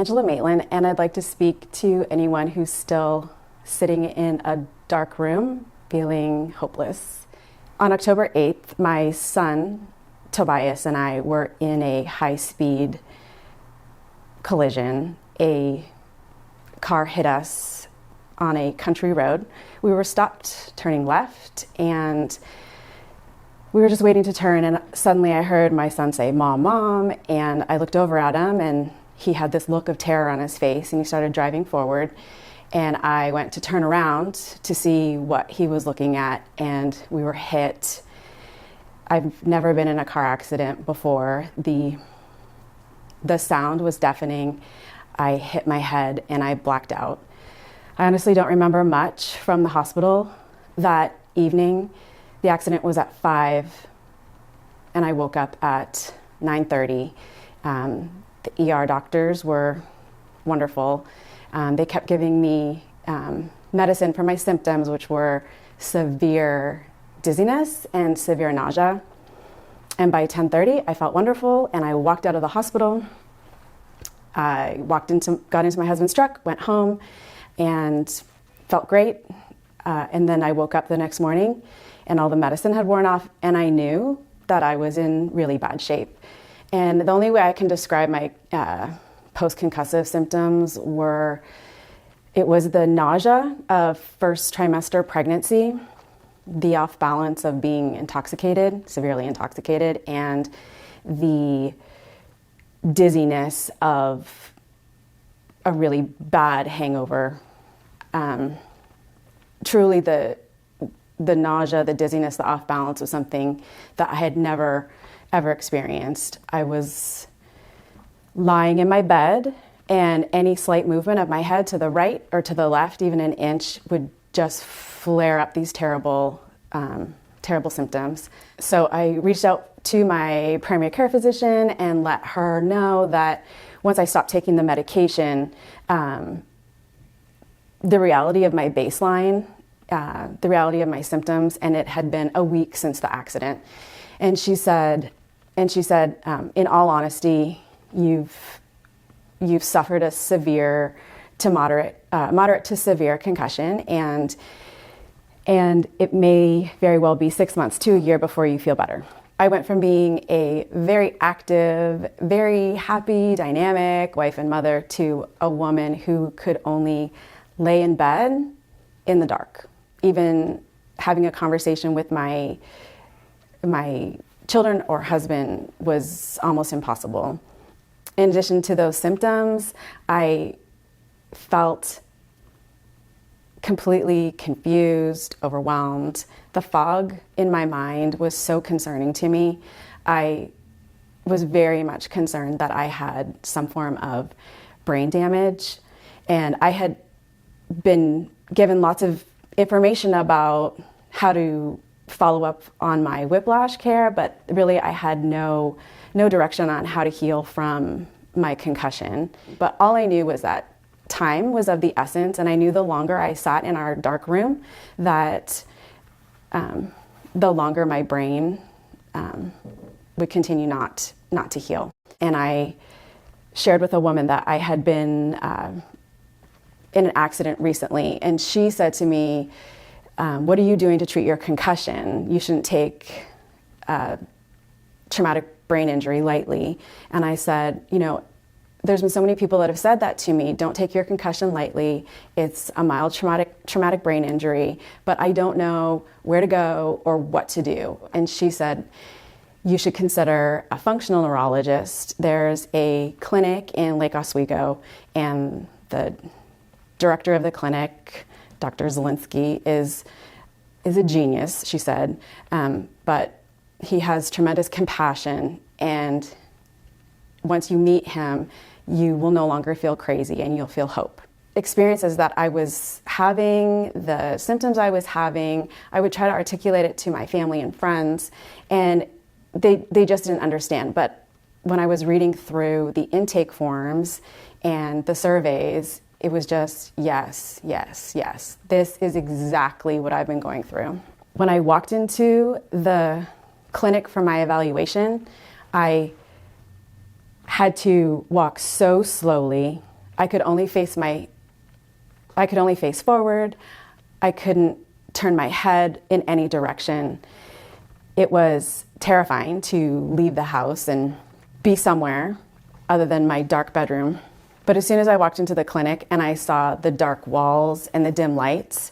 Angela Maitland, and I'd like to speak to anyone who's still sitting in a dark room feeling hopeless. On October 8th, my son, Tobias, and I were in a high-speed collision. A car hit us on a country road. We were stopped turning left, and we were just waiting to turn, and suddenly I heard my son say, "Mom, Mom," and I looked over at him, and he had this look of terror on his face, and he started driving forward, and I went to turn around to see what he was looking at, and we were hit. I've never been in a car accident before. The sound was deafening. I hit my head, and I blacked out. I honestly don't remember much from the hospital that evening. The accident was at 5, and I woke up at 9:30. The ER doctors were wonderful. They kept giving me medicine for my symptoms, which were severe dizziness and severe nausea. And by 10:30, I felt wonderful, and I walked out of the hospital. I got into my husband's truck, went home, and felt great. And then I woke up the next morning, and all the medicine had worn off, and I knew that I was in really bad shape. And the only way I can describe my post-concussive symptoms was the nausea of first trimester pregnancy, the off balance of being intoxicated, severely intoxicated, and the dizziness of a really bad hangover. Truly the nausea, the dizziness, the off balance was something that I had never ever experienced. I was lying in my bed, and any slight movement of my head to the right or to the left, even an inch, would just flare up these terrible symptoms. So I reached out to my primary care physician and let her know that once I stopped taking the medication, the reality of my baseline, the reality of my symptoms, and it had been a week since the accident. And she said, in all honesty, you've suffered a severe to moderate to severe concussion, and it may very well be 6 months to a year before you feel better. I went from being a very active, very happy, dynamic wife and mother to a woman who could only lay in bed in the dark. Even having a conversation with my children or husband was almost impossible. In addition to those symptoms, I felt completely confused, overwhelmed. The fog in my mind was so concerning to me. I was very much concerned that I had some form of brain damage, and I had been given lots of information about how to follow up on my whiplash care, but really I had no direction on how to heal from my concussion. But all I knew was that time was of the essence, and I knew the longer I sat in our dark room, that the longer my brain would continue not to heal. And I shared with a woman that I had been in an accident recently, and she said to me, "What are you doing to treat your concussion? You shouldn't take traumatic brain injury lightly." And I said, there's been so many people that have said that to me. Don't take your concussion lightly. It's a mild traumatic brain injury, but I don't know where to go or what to do. And she said, you should consider a functional neurologist. There's a clinic in Lake Oswego, and the director of the clinic, Dr. Zielinski, is a genius, she said, but he has tremendous compassion, and once you meet him, you will no longer feel crazy and you'll feel hope. Experiences that I was having, the symptoms I was having, I would try to articulate it to my family and friends, and they just didn't understand. But when I was reading through the intake forms and the surveys, it was just, yes, yes, yes. This is exactly what I've been going through. When I walked into the clinic for my evaluation, I had to walk so slowly I could only face forward. I couldn't turn my head in any direction. It was terrifying to leave the house and be somewhere other than my dark bedroom. But as soon as I walked into the clinic and I saw the dark walls and the dim lights,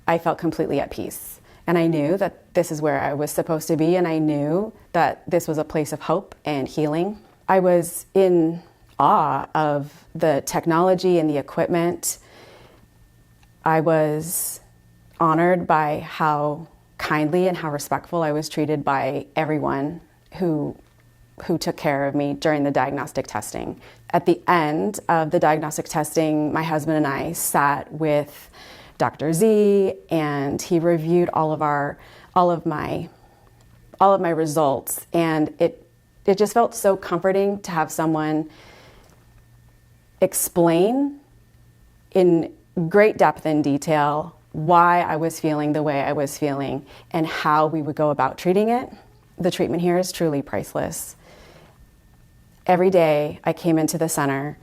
I felt completely at peace. And I knew that this is where I was supposed to be, and I knew that this was a place of hope and healing. I was in awe of the technology and the equipment. I was honored by how kindly and how respectful I was treated by everyone who took care of me during the diagnostic testing. At the end of the diagnostic testing, my husband and I sat with Dr. Z, and he reviewed all of my results, and it just felt so comforting to have someone explain in great depth and detail why I was feeling the way I was feeling and how we would go about treating it. The treatment here is truly priceless. Every day I came into the center,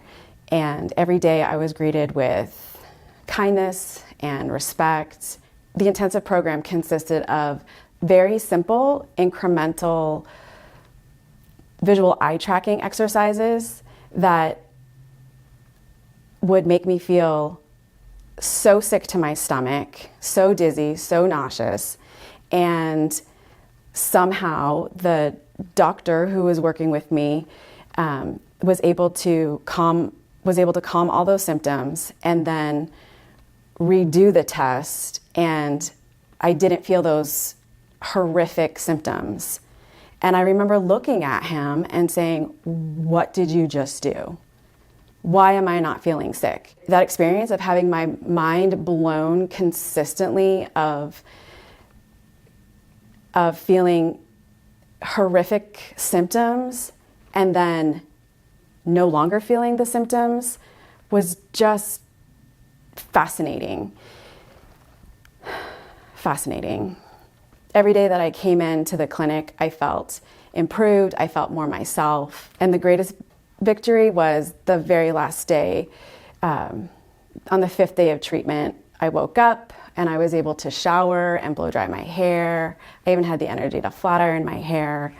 and every day I was greeted with kindness and respect. The intensive program consisted of very simple, incremental visual eye tracking exercises that would make me feel so sick to my stomach, so dizzy, so nauseous. And somehow the doctor who was working with me was able to calm all those symptoms and then redo the test, and I didn't feel those horrific symptoms. And I remember looking at him and saying, "What did you just do? Why am I not feeling sick?" That experience of having my mind blown consistently of feeling horrific symptoms and then no longer feeling the symptoms was just fascinating. Every day that I came into the clinic, I felt improved, I felt more myself. And the greatest victory was the very last day. On the 5th day of treatment, I woke up and I was able to shower and blow dry my hair. I even had the energy to flat iron my hair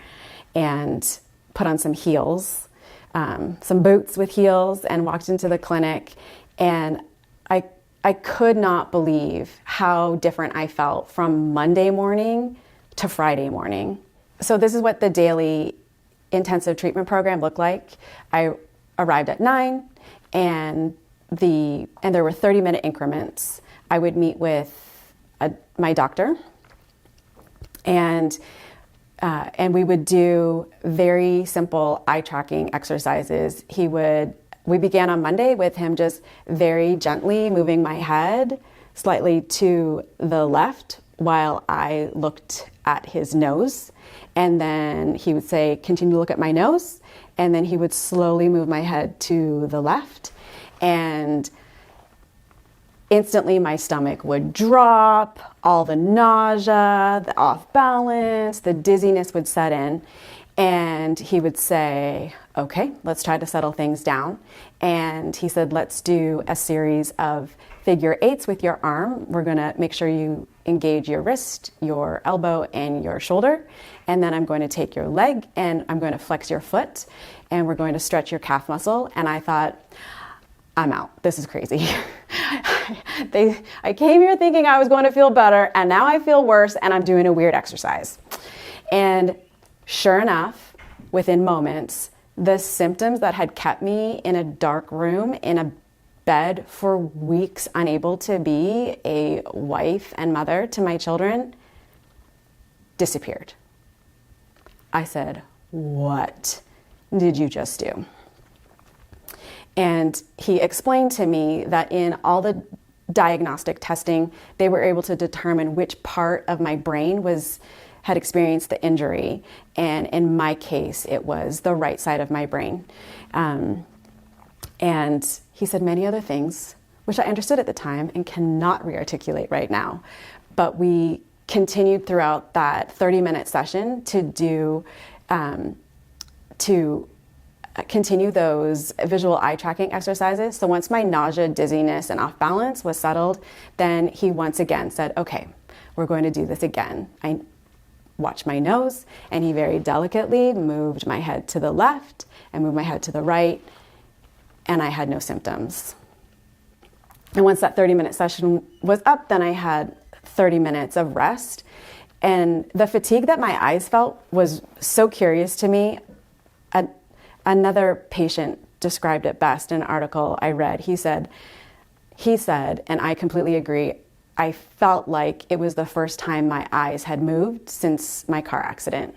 and put on some heels, some boots with heels, and walked into the clinic. And I could not believe how different I felt from Monday morning to Friday morning. So this is what the daily intensive treatment program looked like. I arrived at 9, and there were 30-minute increments. I would meet with my doctor, and we would do very simple eye tracking exercises. We began on Monday with him just very gently moving my head slightly to the left while I looked at his nose. And then he would say, "Continue to look at my nose." And then he would slowly move my head to the left. And instantly my stomach would drop, all the nausea, the off balance, the dizziness would set in. And he would say, "Okay, let's try to settle things down." And he said, "Let's do a series of figure 8s with your arm. We're gonna make sure you engage your wrist, your elbow, and your shoulder. And then I'm going to take your leg and I'm going to flex your foot, and we're going to stretch your calf muscle." And I thought, I'm out. This is crazy. I came here thinking I was going to feel better, and now I feel worse, and I'm doing a weird exercise. And sure enough, within moments, the symptoms that had kept me in a dark room, in a bed for weeks, unable to be a wife and mother to my children, disappeared. I said, "What did you just do?" And he explained to me that in all the diagnostic testing, they were able to determine which part of my brain had experienced the injury. And in my case, it was the right side of my brain. And he said many other things, which I understood at the time and cannot re-articulate right now. But we continued throughout that 30-minute session to continue those visual eye tracking exercises. So once my nausea, dizziness, and off balance was settled, then he once again said, okay, we're going to do this again. I watched my nose, and he very delicately moved my head to the left and moved my head to the right, and I had no symptoms. And once that 30-minute session was up, then I had 30 minutes of rest. And the fatigue that my eyes felt was so curious to me. Another patient described it best in an article I read. He said, and I completely agree, I felt like it was the first time my eyes had moved since my car accident.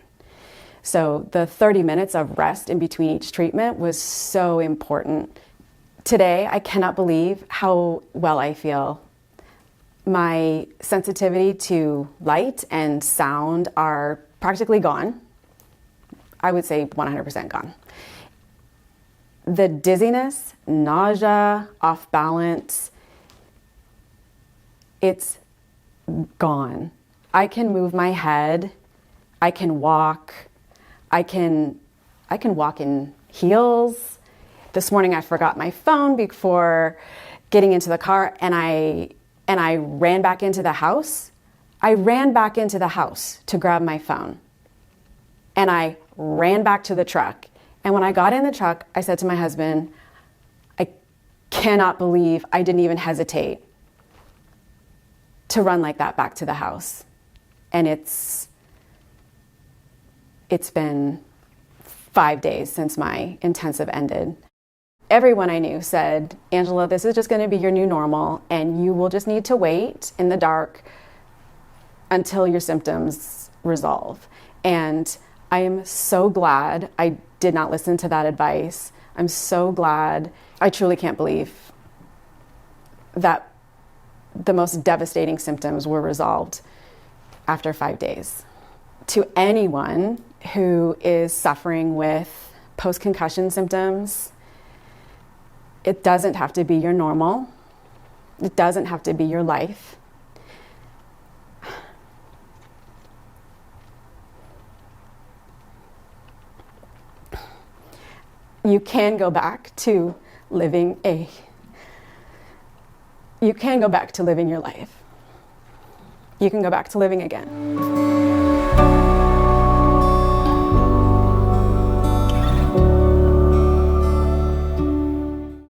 So the 30 minutes of rest in between each treatment was so important. Today, I cannot believe how well I feel. My sensitivity to light and sound are practically gone. I would say 100% gone. The dizziness, nausea, off balance, it's gone. I can move my head. I can walk. I can walk in heels. This morning I forgot my phone before getting into the car, and I ran back into the house. I ran back into the house to grab my phone. And I ran back to the truck. And when I got in the truck, I said to my husband, I cannot believe I didn't even hesitate to run like that back to the house. And it's been 5 days since my intensive ended. Everyone I knew said, Angela, this is just going to be your new normal, and you will just need to wait in the dark until your symptoms resolve. And I am so glad I did not listen to that advice. I'm so glad. I truly can't believe that the most devastating symptoms were resolved after 5 days. To anyone who is suffering with post-concussion symptoms, it doesn't have to be your normal. It doesn't have to be your life. You can go back to living your life. You can go back to living again.